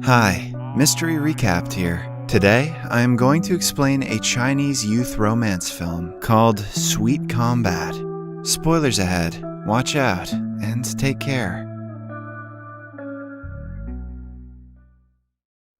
Hi, Mystery Recapped here. Today, I am going to explain a Chinese youth romance film called Sweet Combat. Spoilers ahead, watch out, and take care.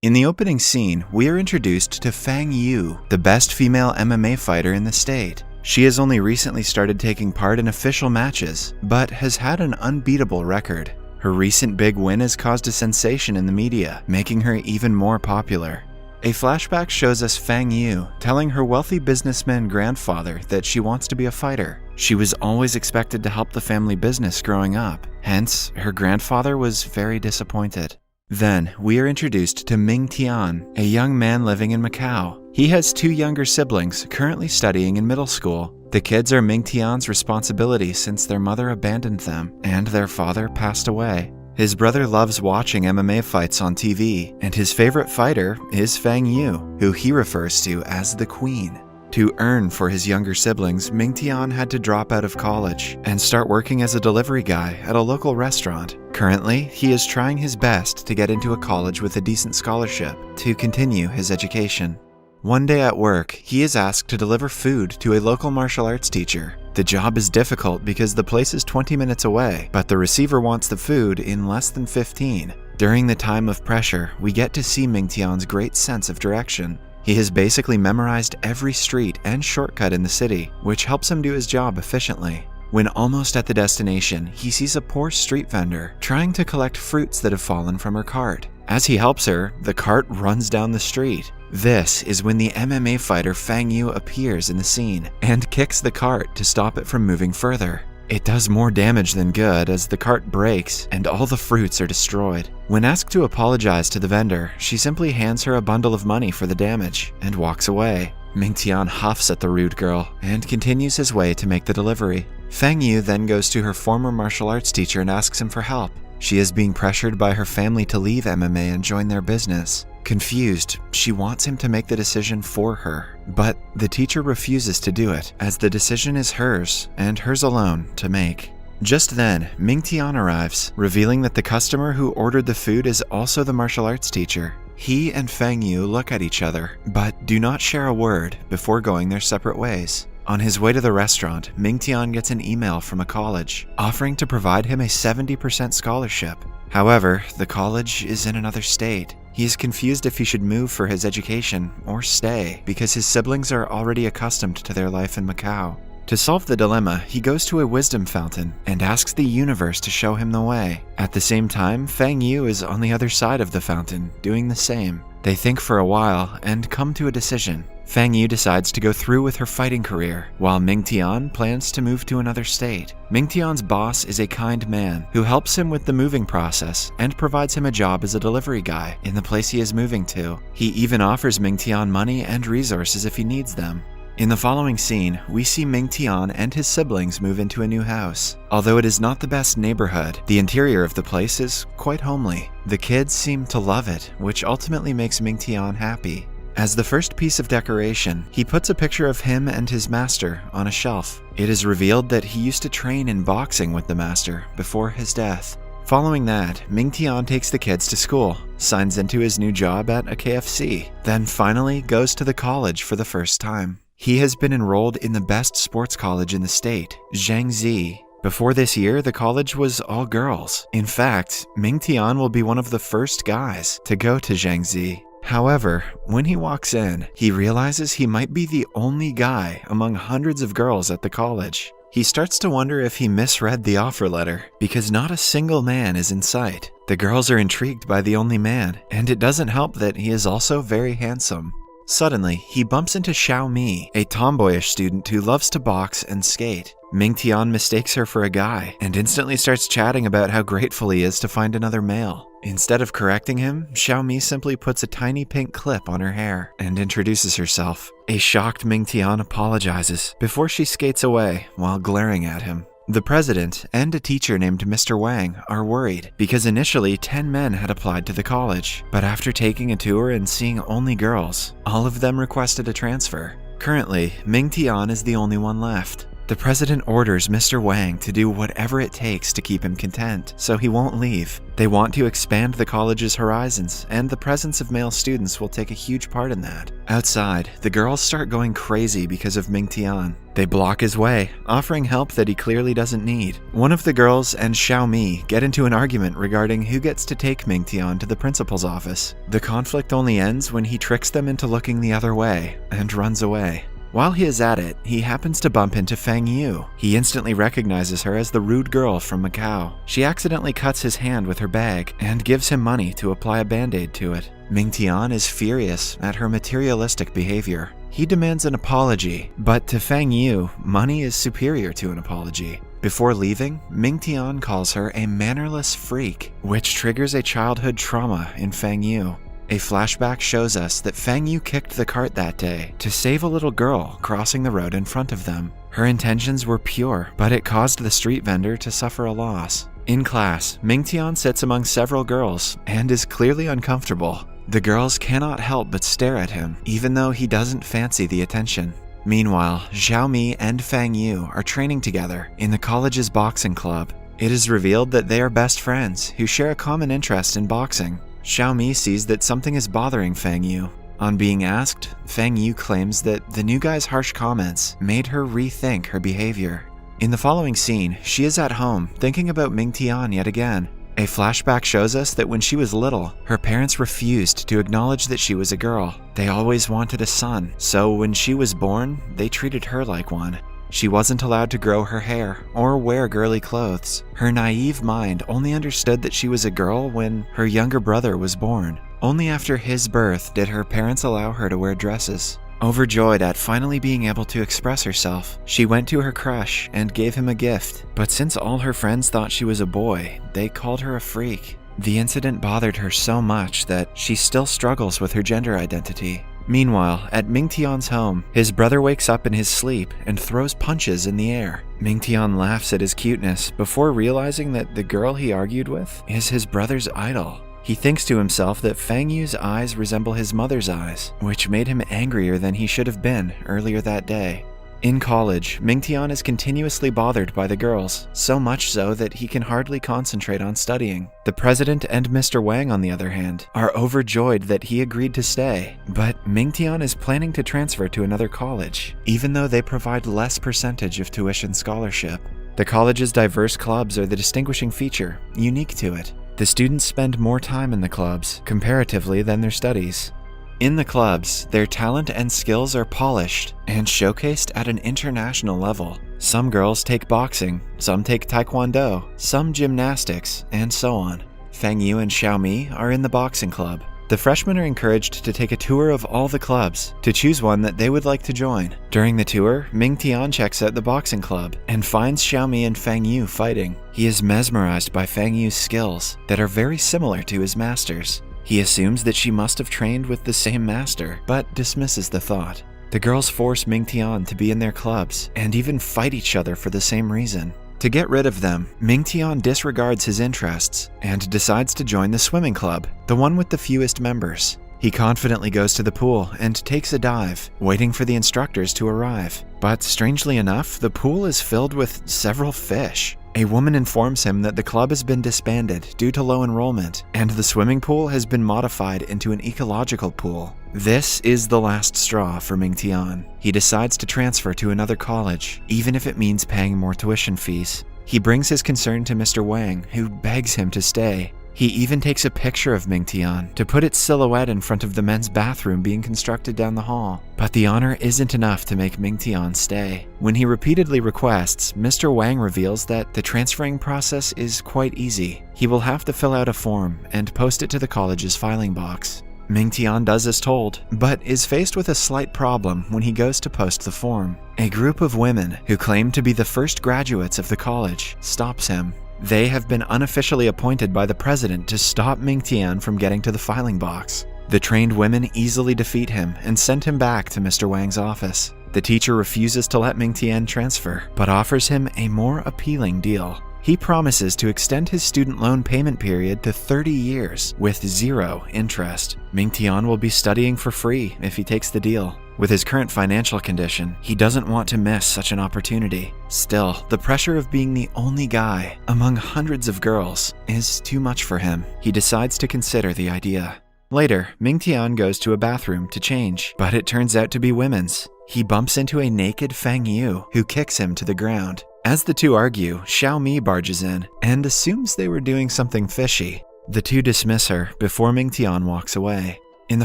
In the opening scene, we are introduced to Fang Yu, the best female MMA fighter in the state. She has only recently started taking part in official matches, but has had an unbeatable record. Her recent big win has caused a sensation in the media, making her even more popular. A flashback shows us Fang Yu telling her wealthy businessman grandfather that she wants to be a fighter. She was always expected to help the family business growing up, hence, her grandfather was very disappointed. Then, we are introduced to Ming Tian, a young man living in Macau. He has two younger siblings currently studying in middle school. The kids are Ming Tian's responsibility since their mother abandoned them and their father passed away. His brother loves watching MMA fights on TV, and his favorite fighter is Fang Yu, who he refers to as the Queen. To earn for his younger siblings, Ming Tian had to drop out of college and start working as a delivery guy at a local restaurant. Currently, he is trying his best to get into a college with a decent scholarship to continue his education. One day at work, he is asked to deliver food to a local martial arts teacher. The job is difficult because the place is 20 minutes away, but the receiver wants the food in less than 15. During the time of pressure, we get to see Ming Tian's great sense of direction. He has basically memorized every street and shortcut in the city, which helps him do his job efficiently. When almost at the destination, he sees a poor street vendor trying to collect fruits that have fallen from her cart. As he helps her, the cart runs down the street. This is when the MMA fighter Fang Yu appears in the scene and kicks the cart to stop it from moving further. It does more damage than good as the cart breaks and all the fruits are destroyed. When asked to apologize to the vendor, she simply hands her a bundle of money for the damage and walks away. Ming Tian huffs at the rude girl and continues his way to make the delivery. Fang Yu then goes to her former martial arts teacher and asks him for help. She is being pressured by her family to leave MMA and join their business. Confused, she wants him to make the decision for her, but the teacher refuses to do it, as the decision is hers, and hers alone, to make. Just then, Ming Tian arrives, revealing that the customer who ordered the food is also the martial arts teacher. He and Fang Yu look at each other, but do not share a word before going their separate ways. On his way to the restaurant, Ming Tian gets an email from a college, offering to provide him a 70% scholarship. However, the college is in another state. He is confused if he should move for his education or stay, because his siblings are already accustomed to their life in Macau. To solve the dilemma, he goes to a wisdom fountain and asks the universe to show him the way. At the same time, Fang Yu is on the other side of the fountain, doing the same. They think for a while and come to a decision. Fang Yu decides to go through with her fighting career, while Ming Tian plans to move to another state. Ming Tian's boss is a kind man who helps him with the moving process and provides him a job as a delivery guy in the place he is moving to. He even offers Ming Tian money and resources if he needs them. In the following scene, we see Ming Tian and his siblings move into a new house. Although it is not the best neighborhood, the interior of the place is quite homely. The kids seem to love it, which ultimately makes Ming Tian happy. As the first piece of decoration, he puts a picture of him and his master on a shelf. It is revealed that he used to train in boxing with the master before his death. Following that, Ming Tian takes the kids to school, signs into his new job at a KFC, then finally goes to the college for the first time. He has been enrolled in the best sports college in the state, Zhangzi. Before this year, the college was all girls. In fact, Ming Tian will be one of the first guys to go to Zhangzi. However, when he walks in, he realizes he might be the only guy among hundreds of girls at the college. He starts to wonder if he misread the offer letter, because not a single man is in sight. The girls are intrigued by the only man, and it doesn't help that he is also very handsome. Suddenly, he bumps into Xiao Mi, a tomboyish student who loves to box and skate. Ming Tian mistakes her for a guy and instantly starts chatting about how grateful he is to find another male. Instead of correcting him, Xiao Mi simply puts a tiny pink clip on her hair and introduces herself. A shocked Ming Tian apologizes before she skates away while glaring at him. The president and a teacher named Mr. Wang are worried because initially 10 men had applied to the college, but after taking a tour and seeing only girls, all of them requested a transfer. Currently, Ming Tian is the only one left. The president orders Mr. Wang to do whatever it takes to keep him content, so he won't leave. They want to expand the college's horizons, and the presence of male students will take a huge part in that. Outside, the girls start going crazy because of Mingtian. They block his way, offering help that he clearly doesn't need. One of the girls and Xiaomi get into an argument regarding who gets to take Mingtian to the principal's office. The conflict only ends when he tricks them into looking the other way and runs away. While he is at it, he happens to bump into Fang Yu. He instantly recognizes her as the rude girl from Macau. She accidentally cuts his hand with her bag and gives him money to apply a band-aid to it. Mingtian is furious at her materialistic behavior. He demands an apology, but to Fang Yu, money is superior to an apology. Before leaving, Mingtian calls her a mannerless freak, which triggers a childhood trauma in Fang Yu. A flashback shows us that Fang Yu kicked the cart that day to save a little girl crossing the road in front of them. Her intentions were pure, but it caused the street vendor to suffer a loss. In class, Mingtian sits among several girls and is clearly uncomfortable. The girls cannot help but stare at him, even though he doesn't fancy the attention. Meanwhile, Xiaomi and Fang Yu are training together in the college's boxing club. It is revealed that they are best friends who share a common interest in boxing. Xiaomi sees that something is bothering Fang Yu. On being asked, Fang Yu claims that the new guy's harsh comments made her rethink her behavior. In the following scene, she is at home thinking about Mingtian yet again. A flashback shows us that when she was little, her parents refused to acknowledge that she was a girl. They always wanted a son, so when she was born, they treated her like one. She wasn't allowed to grow her hair or wear girly clothes. Her naive mind only understood that she was a girl when her younger brother was born. Only after his birth did her parents allow her to wear dresses. Overjoyed at finally being able to express herself, she went to her crush and gave him a gift. But since all her friends thought she was a boy, they called her a freak. The incident bothered her so much that she still struggles with her gender identity. Meanwhile, at Mingtian's home, his brother wakes up in his sleep and throws punches in the air. Mingtian laughs at his cuteness before realizing that the girl he argued with is his brother's idol. He thinks to himself that Fang Yu's eyes resemble his mother's eyes, which made him angrier than he should have been earlier that day. In college, Mingtian is continuously bothered by the girls, so much so that he can hardly concentrate on studying. The president and Mr. Wang, on the other hand, are overjoyed that he agreed to stay, but Mingtian is planning to transfer to another college, even though they provide less percentage of tuition scholarship. The college's diverse clubs are the distinguishing feature, unique to it. The students spend more time in the clubs, comparatively, than their studies. In the clubs, their talent and skills are polished and showcased at an international level. Some girls take boxing, some take taekwondo, some gymnastics, and so on. Fang Yu and Xiaomi are in the boxing club. The freshmen are encouraged to take a tour of all the clubs to choose one that they would like to join. During the tour, Mingtian checks out the boxing club and finds Xiaomi and Fang Yu fighting. He is mesmerized by Fang Yu's skills that are very similar to his master's. He assumes that she must have trained with the same master, but dismisses the thought. The girls force Mingtian to be in their clubs and even fight each other for the same reason. To get rid of them, Mingtian disregards his interests and decides to join the swimming club, the one with the fewest members. He confidently goes to the pool and takes a dive, waiting for the instructors to arrive. But strangely enough, the pool is filled with several fish. A woman informs him that the club has been disbanded due to low enrollment, and the swimming pool has been modified into an ecological pool. This is the last straw for Mingtian. He decides to transfer to another college, even if it means paying more tuition fees. He brings his concern to Mr. Wang, who begs him to stay. He even takes a picture of Mingtian to put its silhouette in front of the men's bathroom being constructed down the hall. But the honor isn't enough to make Mingtian stay. When he repeatedly requests, Mr. Wang reveals that the transferring process is quite easy. He will have to fill out a form and post it to the college's filing box. Mingtian does as told, but is faced with a slight problem when he goes to post the form. A group of women who claim to be the first graduates of the college stops him. They have been unofficially appointed by the president to stop Mingtian from getting to the filing box. The trained women easily defeat him and send him back to Mr. Wang's office. The teacher refuses to let Mingtian transfer, but offers him a more appealing deal. He promises to extend his student loan payment period to 30 years with 0 interest. Mingtian will be studying for free if he takes the deal. With his current financial condition, he doesn't want to miss such an opportunity. Still, the pressure of being the only guy among hundreds of girls is too much for him. He decides to consider the idea. Later, Mingtian goes to a bathroom to change, but it turns out to be women's. He bumps into a naked Fang Yu, who kicks him to the ground. As the two argue, Xiao Mi barges in and assumes they were doing something fishy. The two dismiss her before Mingtian walks away. In the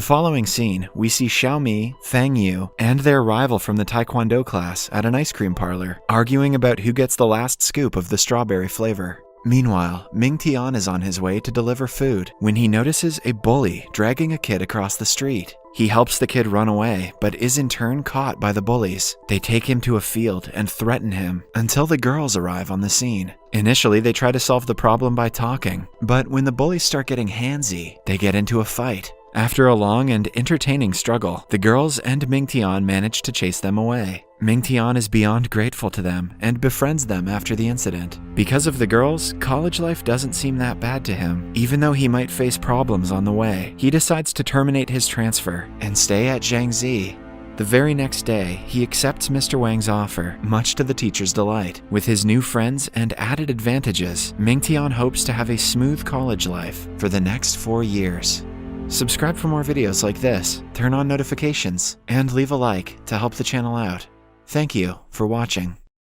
following scene, we see Xiao Mi, Fang Yu, and their rival from the Taekwondo class at an ice cream parlor, arguing about who gets the last scoop of the strawberry flavor. Meanwhile, Mingtian is on his way to deliver food when he notices a bully dragging a kid across the street. He helps the kid run away, but is in turn caught by the bullies. They take him to a field and threaten him until the girls arrive on the scene. Initially, they try to solve the problem by talking, but when the bullies start getting handsy, they get into a fight. After a long and entertaining struggle, the girls and Mingtian manage to chase them away. Mingtian is beyond grateful to them and befriends them after the incident. Because of the girls, college life doesn't seem that bad to him. Even though he might face problems on the way, he decides to terminate his transfer and stay at Jiangxi. The very next day, he accepts Mr. Wang's offer, much to the teacher's delight. With his new friends and added advantages, Mingtian hopes to have a smooth college life for the next 4 years. Subscribe for more videos like this, turn on notifications, and leave a like to help the channel out. Thank you for watching.